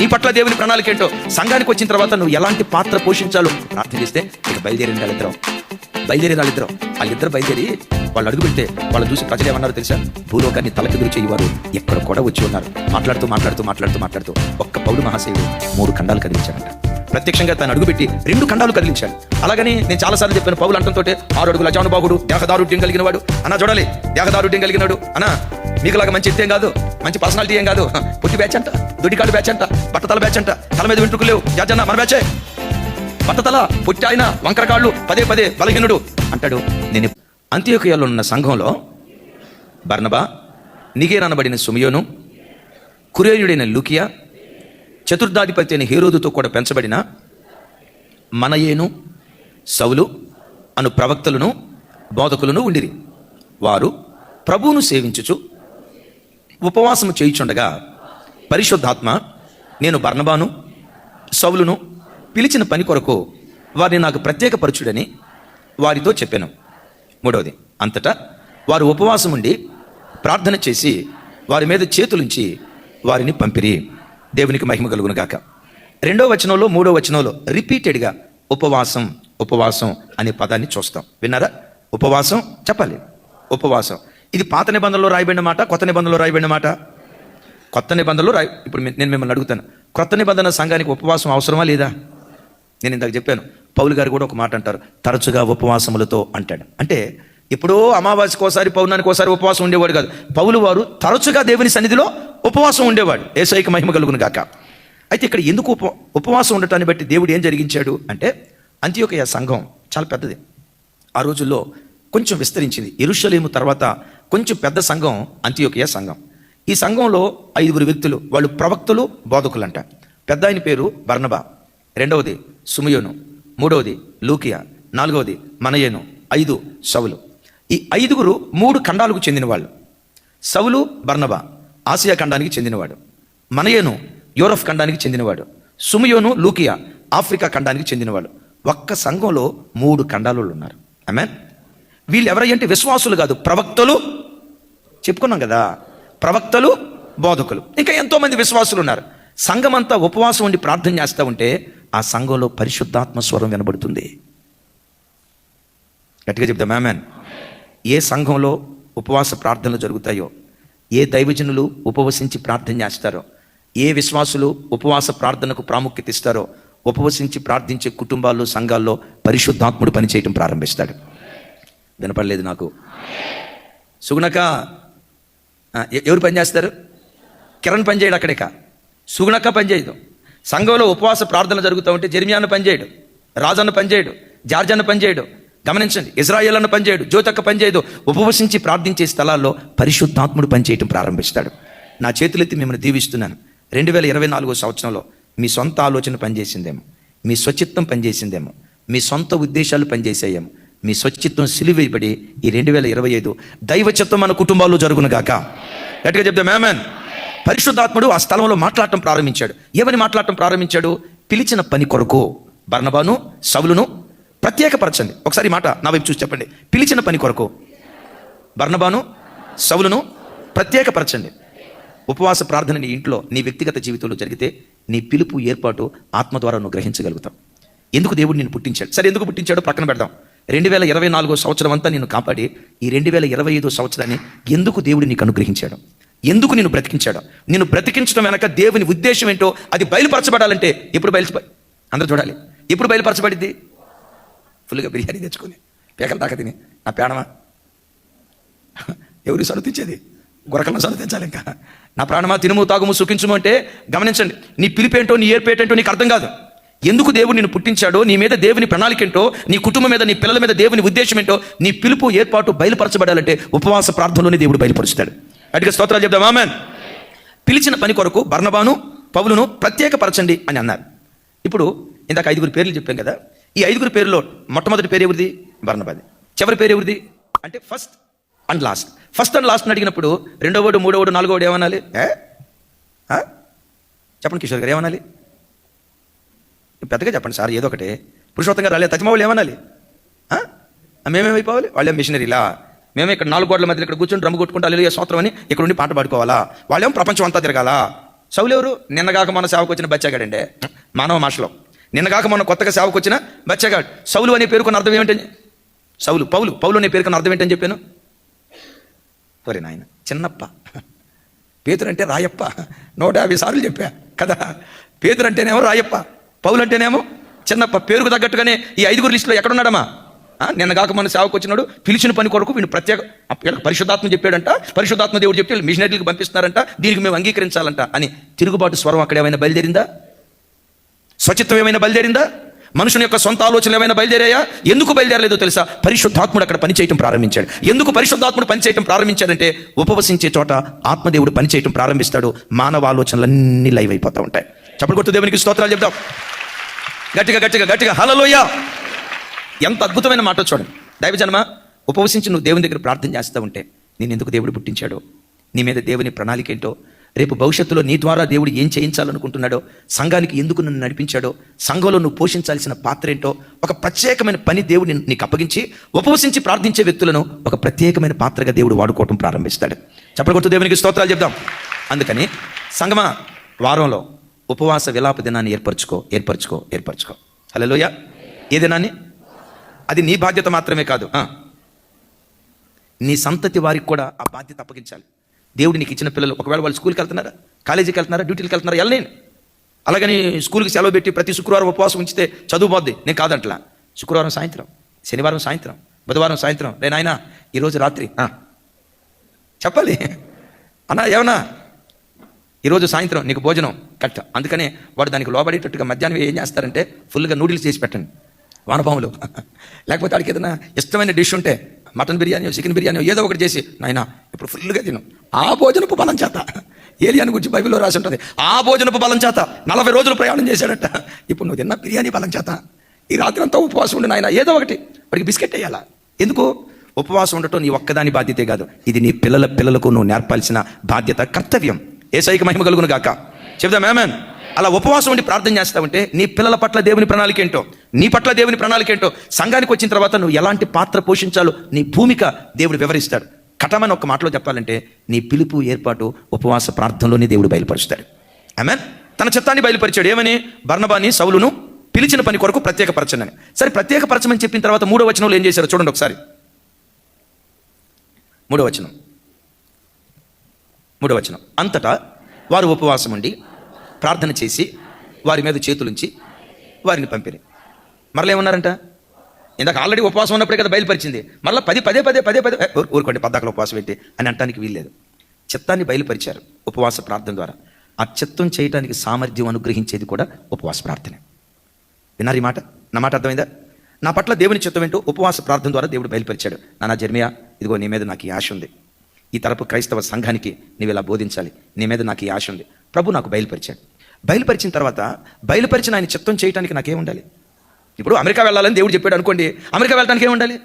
నీ పట్ల దేవుని ప్రణాళిక ఏంటో, సంఘానికి వచ్చిన తర్వాత నువ్వు ఎలాంటి పాత్ర పోషించాలో ప్రార్థన చేస్తే ఇక బయలుదేరింది వాళ్ళిద్దరు బయలుదేరి వాళ్ళు అడుగు పెడితే వాళ్ళు చూసి ప్రజలు ఏమన్నారో తెలుసా? భూలోకాన్ని తలకెదురు చేయవారు ఎక్కడ కూడా వచ్చి ఉన్నారు. మాట్లాడుతూ ఒక్క పౌలు మహాశయుడు 3 ఖండాలు కదిలించాడంట. ప్రత్యక్షంగా తను అడుగుపెట్టి 2 ఖండాలు కదిలించాడు. అలాగని నేను చాలాసార్లు చెప్పాను, పౌలు అంటంతో 6 అడుగుల జానుబాహుడు, దేహదారుఢ్యం కలిగిన వాడు అన్నా. చూడాలి, దేహదారుఢ్యం కలిగినాడు అన్నా. మీకులాగా మంచి ఎత్తేం కాదు, మంచి పర్సనాలిటీ ఏం కాదు. పుట్టి బ్యాచ్ అంట, దొడ్డికాడు బ్యాచ్ అంట, బట్టతల బ్యాచ్ అంట, తల మీద వెంట్రుకలు లేవు. జాజన్న మన బ్యాచే, బట్టతల, పుట్టి ఆయన, వంకరకాళ్ళు, పదే బలహీనుడు అంటాడు. నేను అంతియోకియాలో ఉన్న సంఘంలో బర్నబా, నిగేర్ అనబడిన సుమియోను, కురేయుడైన లూకియా, చతుర్థాధిపతి అయిన హేరోదుతో కూడా పెంచబడిన మనయేను, సౌలు అను ప్రవక్తలను బోధకులను ఉండిరి. వారు ప్రభువును సేవించుచు ఉపవాసము చేయుచుండగా పరిశుద్ధాత్మ నేను బర్నబాను సౌలును పిలిచిన పని కొరకు వారిని నాకు ప్రత్యేకపరచుడని వారితో చెప్పాను. 3వది, అంతటా వారు ఉపవాసం ఉండి ప్రార్థన చేసి వారి మీద చేతులుంచి వారిని పంపిరి. దేవునికి మహిమ కలుగును గాక. 2వ వచనంలో 3వ వచనంలో రిపీటెడ్గా ఉపవాసం అనే పదాన్ని చూస్తాం. విన్నారా? ఉపవాసం చెప్పాలి. ఉపవాసం ఇది పాత నిబంధనలో రాయబడిన మాట, కొత్త నిబంధనలో రాయబడిన మాట. కొత్త నిబంధనలో ఇప్పుడు నేను మిమ్మల్ని అడుగుతాను, కొత్త నిబంధన సంఘానికి ఉపవాసం అవసరమా లేదా? నేను ఇందాక చెప్పాను, పౌలు గారు కూడా ఒక మాట అంటారు, తరచుగా ఉపవాసములతో అంటాడు. అంటే ఎప్పుడో అమావాస్యకు ఒకసారి, పౌర్ణానికి ఒకసారి ఉపవాసం ఉండేవాడు కాదు. పౌలు వారు తరచుగా దేవుని సన్నిధిలో ఉపవాసం ఉండేవాడు. యేసయ్యకి మహిమ కలుగును గాక. అయితే ఇక్కడ ఎందుకు ఉపవాసం ఉండటాన్ని బట్టి దేవుడు ఏం జరిగించాడు అంటే, అంతియోకియ సంఘం చాలా పెద్దది. ఆ రోజుల్లో కొంచెం విస్తరించింది. యెరూషలేము తర్వాత కొంచెం పెద్ద సంఘం అంతియోకియ సంఘం. ఈ సంఘంలో 5 వ్యక్తులు, వాళ్ళు ప్రవక్తలు, బోధకులు అంట. పెద్ద ఆయన పేరు బర్నబా, 2వది సుమియోను, 3వది లూకియా, 4వది మనయేను, 5 సౌలు. ఈ 5 3 ఖండాలకు చెందినవాళ్ళు. సౌలు బర్నబా ఆసియా ఖండానికి చెందినవాడు, మనయేను యూరప్ ఖండానికి చెందినవాడు, సుమియోను లూకియా ఆఫ్రికా ఖండానికి చెందినవాడు. ఒక్క సంఘంలో 3 ఖండాలు ఉన్నారు. ఆమేన్. వీళ్ళు ఎవరంటే విశ్వాసులు కాదు, ప్రవక్తలు. చెప్పుకున్నాం కదా, ప్రవక్తలు, బోధకులు, ఇంకా ఎంతోమంది విశ్వాసులు ఉన్నారు. సంఘమంతా ఉపవాసం ఉండి ప్రార్థన చేస్తూ ఉంటే ఆ సంఘంలో పరిశుద్ధాత్మ స్వరం వినబడుతుంది. గట్టిగా చెప్తాం ఆమేన్. ఏ సంఘంలో ఉపవాస ప్రార్థనలు జరుగుతాయో, ఏ దైవజనులు ఉపవసించి ప్రార్థన చేస్తారో, ఏ విశ్వాసులు ఉపవాస ప్రార్థనకు ప్రాముఖ్యత ఇస్తారో, ఉపవసించి ప్రార్థించే కుటుంబాల్లో, సంఘాల్లో పరిశుద్ధాత్ముడు పనిచేయటం ప్రారంభిస్తాడు. వినపడలేదు నాకు? సుగుణక ఎవరు పనిచేస్తారు? కిరణ్ పనిచేయడు అక్కడిక, సుగుణక్క పనిచేయదు. సంఘంలో ఉపవాస ప్రార్థనలు జరుగుతూ ఉంటే జెర్మియాను పనిచేయడు, రాజన్న పనిచేయడు, జార్జన్న పనిచేయడు. గమనించండి, ఇజ్రాయేల్ అన్న పనిచేయడు, జ్యోతక్క పనిచేయదు. ఉపవసించి ప్రార్థించే స్థలాల్లో పరిశుద్ధాత్ముడు పనిచేయటం ప్రారంభిస్తాడు. నా చేతులెత్తి మిమ్మల్ని దీవిస్తున్నాను. 2024 సంవత్సరంలో మీ సొంత ఆలోచన పనిచేసిందేమో, మీ స్వచిత్తం పనిచేసిందేమో, మీ సొంత ఉద్దేశాలు పనిచేసాయేమో. మీ స్వచిత్తం సిలువేయబడి ఈ 2025 దైవ చిత్తం మన కుటుంబాల్లో జరుగును గాక. గట్టిగా చెప్తాం ఆమేన్. పరిశుద్ధాత్ముడు ఆ స్థలంలో మాట్లాడటం ప్రారంభించాడు. ఏమని మాట్లాడటం ప్రారంభించాడు? పిలిచిన పని కొరకు బర్నబాను సౌలును ప్రత్యేకపరచండి. ఒకసారి మాట నా వైపు చూసి చెప్పండి. పిలిచిన పని కొరకు బర్నబాను సౌలును ప్రత్యేకపరచండి. ఉపవాస ప్రార్థన నీ ఇంట్లో, నీ వ్యక్తిగత జీవితంలో జరిగితే నీ పిలుపు, ఏర్పాటు ఆత్మ ద్వారా నువ్వు గ్రహించగలుగుతావు. ఎందుకు దేవుడు నిన్ను పుట్టించాడు? సరే, ఎందుకు పుట్టించాడో పక్కన పెడదాం. 2024 సంవత్సరం అంతా నిన్ను కాపాడి ఈ 2025 సంవత్సరాన్ని ఎందుకు దేవుడు నీకు అనుగ్రహించాడు? ఎందుకు నిన్ను బ్రతికించాడు? నిన్ను బ్రతికించడం వెనక దేవుని ఉద్దేశం ఏంటో అది బయలుపరచబడాలంటే ఎప్పుడు అందరూ చూడాలి. ఎప్పుడు బయలుపరచబడిద్ది? ఫుల్గా బిర్యానీ తెచ్చుకొని పేకల దాకా తిని నా ప్రాణమా ఎవరు సనుతించేది? గొరకలను సనుతించాలి. ఇంకా నా ప్రాణమా తినుము తాగుము సుఖించుము అంటే గమనించండి, నీ పిలిపేంటో, నీ ఏర్పేటేంటో నీకు అర్థం కాదు. ఎందుకు దేవుడు నిన్ను పుట్టించాడో, నీ మీద దేవుని ప్రణాళిక ఏంటో, నీ కుటుంబం మీద, నీ పిల్లల మీద దేవుని ఉద్దేశం ఏంటో, నీ పిలుపు, ఏర్పాటు బయలుపరచబడాలంటే ఉపవాస ప్రార్థనలోనే దేవుడు బయలుపరుస్తాడు. అటుగా స్తోత్రాలు చెప్దాం ఆమేన్. పిలిచిన పని కొరకు బర్నబాను పౌలును ప్రత్యేకపరచండి అని అన్నారు. ఇప్పుడు ఇందాక 5 పేర్లు చెప్పాం కదా. ఈ 5 పేర్లో మొట్టమొదటి పేరు ఎవరిది? బర్నబాది. చివరి పేరు ఎవరిది అంటే first and last. First and last అడిగినప్పుడు 2వ వాడు, 3వ వాడు, 4వ వాడు ఏమనాలి? చెప్పండి కిషోర్ గారు, ఏమనాలి? పెద్దగా చెప్పండి సార్, ఏదో ఒకటి. పురుషోత్తం గారు రాలేదు, తచ్చిమా వాళ్ళు ఏమనాలి? మేమేమైపోవాలి? వాళ్ళేం మిషనరీలా? మేమే ఇక్కడ 4 గోడల మధ్యలో ఇక్కడ కూర్చొని డ్రమ్ కొట్టుకుంటా హల్లెలూయా స్తోత్రం అని ఇక్కడ ఉండి పాట పాడుకోవాలా? వాళ్ళేమో ప్రపంచం అంతా తిరగాల. సౌలు ఎవరు? నిన్నగాక మొన్న సేవకు వచ్చిన బచ్చగాడండి, మానవ భాషలో నిన్నగాక మొన్న కొత్తగా సేవకు వచ్చిన బచ్చగాడు. సౌలు అనే పేరుకున్న అర్థం ఏమిటని? పౌలు అనే పేరుకున్న అర్థం ఏంటని చెప్పాను? ఒరే నాయన, చిన్నప్ప. పేతురు అంటే రాయప్ప, 150 సార్లు చెప్పా కదా. పేతురు అంటేనేమో రాయప్ప, పౌలు అంటేనేమో చిన్నప్ప. పేరుకు తగ్గట్టుగానే ఈ 5 లిస్టులో ఎక్కడున్నాడమ్మా? నిన్నగాక మన సేవకు వచ్చినాడు, పిలిచిన పని కొరకు వీళ్ళు ప్రత్యేక పరిశుద్ధాత్మ చెప్పాడంట, పరిశుద్ధాత్మ దేవుడు చెప్తే మిషనరీలకు పంపిస్తున్నారంట, దీనికి మేము అంగీకరించాలంట అని తిరుగుబాటు స్వరం అక్కడ ఏమైనా బయలుదేరిందా? స్వచిత్వం ఏమైనా బయలుదేరిందా? మనుషుని యొక్క సొంత ఆలోచనలు ఏమైనా బయలుదేరాయా? ఎందుకు బయలుదేరలేదో తెలుసా? పరిశుద్ధాత్ముడు అక్కడ పనిచేయటం ప్రారంభించాడు. ఎందుకు పరిశుద్ధాత్ముడు పనిచేయటం ప్రారంభించాడంటే, ఉపవసించే చోట ఆత్మదేవుడు పనిచేయటం ప్రారంభిస్తాడు. మానవ ఆలోచనలన్నీ లైవ్ అయిపోతూ ఉంటాయి. చప్పట్లు కొట్టు దేవునికి స్తోత్రాలు చెప్తాం. గట్టిగా హల్లెలూయా. ఎంత అద్భుతమైన మాట చూడండి. దైవజనమ, ఉపవసించి నువ్వు దేవుని దగ్గర ప్రార్థన చేస్తూ ఉంటే నేను ఎందుకు దేవుడు పుట్టించాడో, నీ మీద దేవుని ప్రణాళిక ఏంటో, రేపు భవిష్యత్తులో నీ ద్వారా దేవుడు ఏం చేయించాలనుకుంటున్నాడో, సంఘానికి ఎందుకు నన్ను నడిపించాడో, సంఘంలో నువ్వు పోషించాల్సిన పాత్ర ఏంటో, ఒక ప్రత్యేకమైన పని దేవుడు నీకు అప్పగించి ఉపవసించి ప్రార్థించే వ్యక్తులను ఒక ప్రత్యేకమైన పాత్రగా దేవుడు వాడుకోవటం ప్రారంభిస్తాడు. చప్పట్లు కొట్టు దేవునికి స్తోత్రాలు చెప్దాం. అందుకని సంగమా, వారంలో ఉపవాస విలాప దినాన్ని ఏర్పరచుకో. హల్లెలూయా. ఏ దినాన్ని? అది నీ బాధ్యత మాత్రమే కాదు, నీ సంతతి వారికి కూడా ఆ బాధ్యత అప్పగించాలి. దేవుడు నీకు ఇచ్చిన పిల్లలు ఒకవేళ వాళ్ళు స్కూల్కి వెళ్తున్నారా, కాలేజీకి వెళ్తున్నారా, డ్యూటీకి వెళ్తున్నారా, వెళ్ళలేను. అలాగని స్కూల్కి సెలవు పెట్టి ప్రతి శుక్రవారం ఉపవాసం ఉంచితే చదువు పోద్ది, నేను కాదంటలా. శుక్రవారం సాయంత్రం, శనివారం సాయంత్రం, బుధవారం సాయంత్రం, రే నాయనా ఈరోజు రాత్రి చెప్పాలి అన్నా, ఏమన్నా ఈరోజు సాయంత్రం నీకు భోజనం కట్ట. అందుకనే వాడు దానికి లోబడేటట్టుగా మధ్యాహ్నం ఏం చేస్తారంటే ఫుల్గా నూడిల్స్ చేసి పెట్టండి, వానపాములు. లేకపోతే వాడికి ఏదైనా ఇష్టమైన డిష్ ఉంటే మటన్ బిర్యానీ, చికెన్ బిర్యానీ ఏదో ఒకటి చేసి, నాయనా ఇప్పుడు ఫుల్గా తిను, ఆ భోజనపు బలం చేత, ఏలియాని గురించి బైబిల్లో రాసి ఉంటుంది, ఆ భోజనపు బలం చేత 40 రోజులు ప్రయాణం చేశాడట. ఇప్పుడు నువ్వు తిన్న బిర్యానీ బలం చేత ఈ రాత్రి అంతా ఉపవాసం ఉండి నాయన ఏదో ఒకటి వాడికి బిస్కెట్ వేయాలా. ఎందుకు? ఉపవాసం ఉండటం నీ ఒక్కదాని బాధ్యతే కాదు, ఇది నీ పిల్లలకు నువ్వు నేర్పాల్సిన బాధ్యత, కర్తవ్యం. యేసయ్యకి మహిమ కలుగును గాక. చెప్దాం ఆమేన్. అలా ఉపవాసం ఉండి ప్రార్థన చేస్తా ఉంటే నీ పిల్లల పట్ల దేవుని ప్రణాళిక ఏంటో, నీ పట్ల దేవుని ప్రణాళిక ఏంటో, సంఘానికి వచ్చిన తర్వాత నువ్వు ఎలాంటి పాత్ర పోషించాలో నీ భూమిక దేవుడు వివరిస్తాడు. కటమని ఒక మాటలో చెప్పాలంటే నీ పిలుపు ఏర్పాటు ఉపవాస ప్రార్థనలోనే దేవుడు బయలుపరుస్తాడు. ఆమేన్. తన చిత్తాన్ని బయలుపరిచాడు. ఏమని? బర్నబాని, సౌలును పిలిచిన పని కొరకు ప్రత్యేకపరచండి. సరే, ప్రత్యేకపరచమని చెప్పిన తర్వాత 3వ వచనంలో ఏం చేశారో చూడండి ఒకసారి. 3వ వచనం. అంతటా వారు ఉపవాసం ఉండి ప్రార్థన చేసి వారి మీద చేతులుంచి వారిని పంపిరి. మరలా ఏమన్నారంట? ఇందాక ఆల్రెడీ ఉపవాసం ఉన్నప్పుడే కదా బయలుపరిచింది. మరలా పదే ఊరుకోండి, పద్దాకలు ఉపవాసం పెట్టి అని అనటానికి వీల్లేదు. చిత్తాన్ని బయలుపరిచారు ఉపవాస ప్రార్థన ద్వారా. ఆ చిత్తం చేయడానికి సామర్థ్యం అనుగ్రహించేది కూడా ఉపవాస ప్రార్థనే. విన్నారు ఈ మాట? నా మాట అర్థమైందా? నా పట్ల దేవుని చిత్తం ఏంటో ఉపవాస ప్రార్థన ద్వారా దేవుడు బయలుపరిచాడు. నాన్న జెర్మియా, ఇదిగో నీ మీద నాకు ఈ ఆశ ఉంది, ఈ తరపు క్రైస్తవ సంఘానికి నీవు ఇలా బోధించాలి, నీ మీద నాకు ఈ ఆశ ఉంది. ప్రభు నాకు బయలుపరిచాడు. బయలుపరిచిన తర్వాత బయలుపరిచిన ఆయన చిత్తం చేయడానికి నాకేం ఉండాలి? ఇప్పుడు అమెరికా వెళ్ళాలని దేవుడు చెప్పాడు అనుకోండి, అమెరికా వెళ్ళడానికి ఏమి ఉండాలి?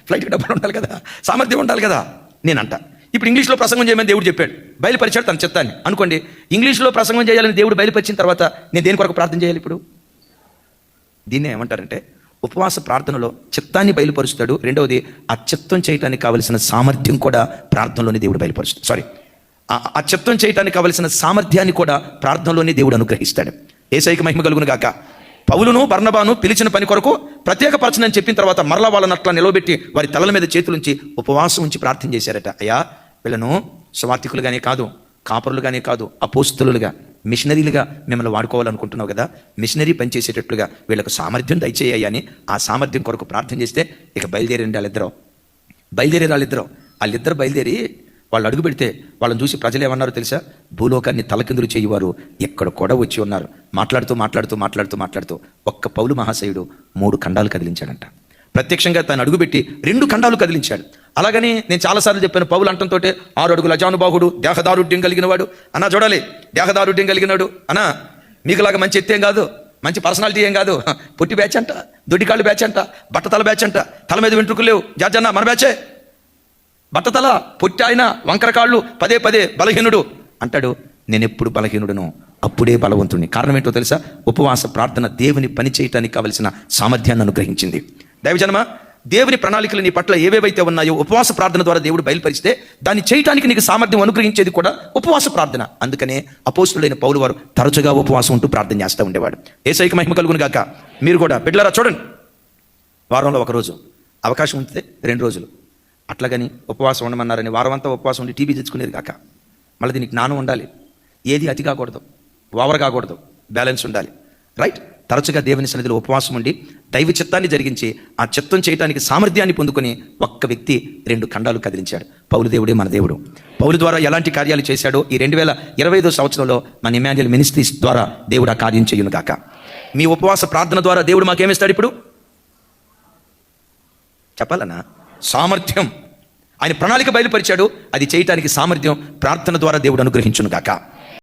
ఫ్లైట్కి డబ్బులు ఉండాలి కదా, సామర్థ్యం ఉండాలి కదా. నేనంట ఇప్పుడు ఇంగ్లీష్లో ప్రసంగం చేయమని దేవుడు చెప్పాడు, బయలుపరిచాడు తన చిత్తాన్ని అనుకోండి. ఇంగ్లీష్లో ప్రసంగం చేయాలని దేవుడు బయలుపరిచిన తర్వాత నేను దేని కొరకు ప్రార్థన చేయాలి? ఇప్పుడు దీన్నే ఏమంటారంటే ఉపవాస ప్రార్థనలో చిత్తాన్ని బయలుపరుస్తాడు. రెండవది, ఆ చిత్తం చేయడానికి కావలసిన సామర్థ్యం కూడా ప్రార్థనలోనే దేవుడు బయలుపరుస్తాడు. ఆ చిత్తం చేయడానికి కావలసిన సామర్థ్యాన్ని కూడా ప్రార్థనలోనే దేవుడు అనుగ్రహిస్తాడు. యేసయ్యకి మహిమ కలుగును గాక. పౌలును బర్నబాను పిలిచిన పని కొరకు ప్రత్యేకపరచనని చెప్పిన తర్వాత మరలా వాళ్ళని అట్లా నిలవబెట్టి వారి తలల మీద చేతులుంచి ఉపవాసం ఉంచి ప్రార్థన చేశారట. అయ్యా, వీళ్ళను సువార్థికులుగానే కాదు, కాపరులుగానే కాదు, అపోస్తులుగా, మిషనరీలుగా మిమ్మల్ని వాడుకోవాలనుకుంటున్నావు కదా, మిషనరీ పనిచేసేటట్లుగా వీళ్ళకు సామర్థ్యం దయచేయాలి అని ఆ సామర్థ్యం కొరకు ప్రార్థన చేస్తే ఇక బయలుదేరండి వాళ్ళిద్దరు బయలుదేరి వాళ్ళు అడుగు పెడితే వాళ్ళని చూసి ప్రజలు ఏమన్నారో తెలుసా? భూలోకాన్ని తలకిందులు చేయవారు ఎక్కడ కూడా వచ్చి ఉన్నారు. మాట్లాడుతూ ఒక్క పౌలు మహాశయుడు 3 ఖండాలు కదిలించాడంట. ప్రత్యక్షంగా తను అడుగుపెట్టి 2 ఖండాలు కదిలించాడు. అలాగని నేను చాలాసార్లు చెప్పాను, పౌలు అంటంతో 6 అడుగుల అజానుబాహుడు, దేహదారుఢ్యం కలిగిన వాడు అన్నా. చూడాలి, దేహదారుఢ్యం కలిగినాడు అన్నా. మీకులాగా మంచి ఎత్తేం కాదు, మంచి పర్సనాలిటీ ఏం కాదు. పొట్టి బ్యాచ్ అంట, దొడ్డికాళ్ళు బ్యాచ్ అంట, బట్టతల బ్యాచ్ అంట, తల మీద వెంట్రుకలు లేవు. జార్జన్న మన బ్యాచే, బట్టతల, పొట్టి ఆయన, వంకరకాళ్ళు, పదే బలహీనుడు అంటాడు. నేనెప్పుడు బలహీనుడును, అప్పుడే బలవంతుడిని. కారణం ఏంటో తెలుసా? ఉపవాస ప్రార్థన దేవుని పని చేయటానికి కావలసిన సామర్థ్యాన్ని అనుగ్రహించింది. దైవజనమా, దేవుని ప్రణాళికలు నీ పట్ల ఏవేవైతే ఉన్నాయో ఉపవాస ప్రార్థన ద్వారా దేవుడు బయలుపరిస్తే దాన్ని చేయడానికి నీకు సామర్థ్యం అనుగ్రహించేది కూడా ఉపవాస ప్రార్థన. అందుకనే అపోస్తులైన పౌలు వారు తరచుగా ఉపవాసం ఉంటూ ప్రార్థన చేస్తూ ఉండేవాడు. యేసయ్యకు మహిమ కలుగును గాక. మీరు కూడా బిడ్డలారా చూడండి, వారంలో ఒకరోజు, అవకాశం ఉంటే 2 రోజులు, అట్లాగని ఉపవాసం ఉండమన్నారని వారం అంతా ఉపవాసం ఉండి టీవీ తెచ్చుకునేది కాక. మళ్ళీ దీనికి జ్ఞానం ఉండాలి, ఏది అతి కాకూడదు, ఓవర్ కాకూడదు, బ్యాలెన్స్ ఉండాలి. రైట్? తరచుగా దేవుని సన్నిధిలో ఉపవాసం ఉండి దైవ చిత్తాన్ని జరిగించి ఆ చిత్తం చేయడానికి సామర్థ్యాన్ని పొందుకొని ఒక్క వ్యక్తి 2 ఖండాలు కదిలించాడు. పౌలు దేవుడే మన దేవుడు. పౌలు ద్వారా ఎలాంటి కార్యాలు చేశాడో ఈ 2025 సంవత్సరంలో మన ఇమాన్యుయల్ మినిస్ట్రీస్ ద్వారా దేవుడు ఆ కార్యం చేయును గాక. మీ ఉపవాస ప్రార్థన ద్వారా దేవుడు మాకేమిస్తాడు? ఇప్పుడు చెప్పాలన్నా సామర్థ్యం. ఆయన ప్రణాళిక బయలుపరిచాడు, అది చేయటానికి సామర్థ్యం ప్రార్థన ద్వారా దేవుడు అనుగ్రహించును గాక.